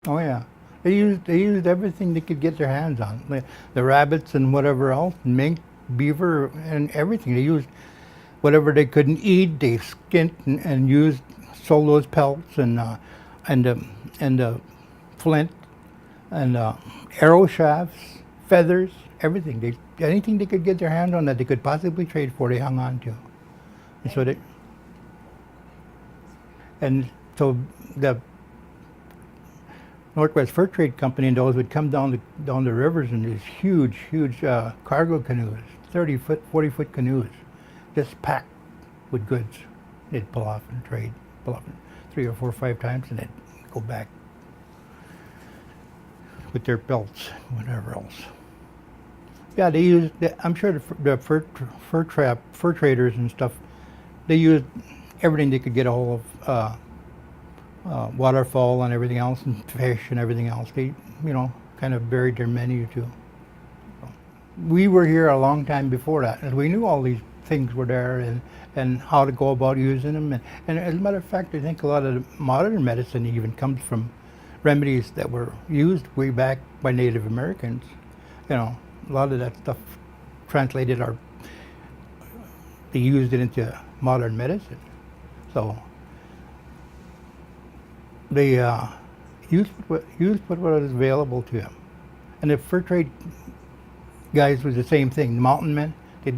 Oh yeah, they used everything they could get their hands on, the rabbits and whatever else, mink, beaver, and everything. They used whatever they couldn't eat. They skinned and used sold those pelts and flint and arrow shafts, feathers, everything. Anything they could get their hands on that they could possibly trade for, they hung on to. And so they and so the Northwest Fur Trade Company and those would come down the rivers in these huge cargo canoes, 30-foot, 40-foot canoes, just packed with goods. They'd pull off and trade, pull off 3 or 4 or 5 times, and they'd go back with their belts, whatever else. Yeah, they used. I'm sure the fur traders and stuff. They used everything they could get a hold of. Waterfowl and everything else, and fish and everything else. They, kind of buried their menu too. We were here a long time before that, and we knew all these things were there and how to go about using them. And as a matter of fact, I think a lot of the modern medicine even comes from remedies that were used way back by Native Americans. A lot of that stuff translated they used it into modern medicine. So they used what was available to them. And the fur trade guys was the same thing. The mountain men, they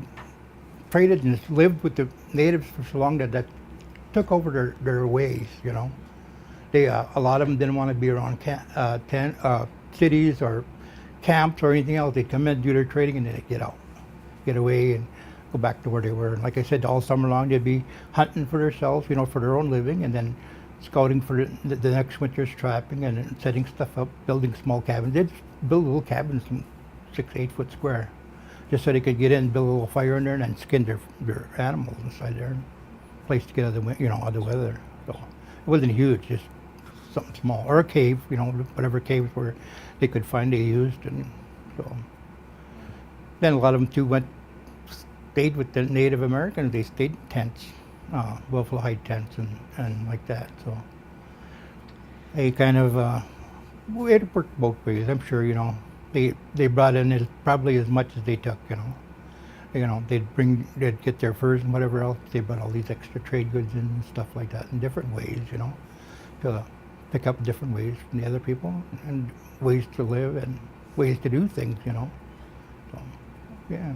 traded and lived with the natives for so long that took over their ways. They a lot of them didn't want to be around cities or camps or anything else. They'd come in, do their trading, and then they'd get away and go back to where they were. And like I said, all summer long they'd be hunting for themselves, for their own living, and then scouting for the next winter's trapping and then setting stuff up, building small cabins. They'd build little cabins, 6, 8 foot square, just so they could get in, build a little fire in there, and then skin their animals inside there, place to get out of the weather. So it wasn't huge, just something small, or a cave, whatever caves where they could find they used, and so. Then a lot of them too stayed with the Native Americans. They stayed in tents. Buffalo hide tents and like that. So they kind of it worked both ways. I'm sure they brought in probably as much as they took. They'd get their furs and whatever else. They brought all these extra trade goods in and stuff like that in different ways. To pick up different ways from the other people and ways to live and ways to do things. So yeah.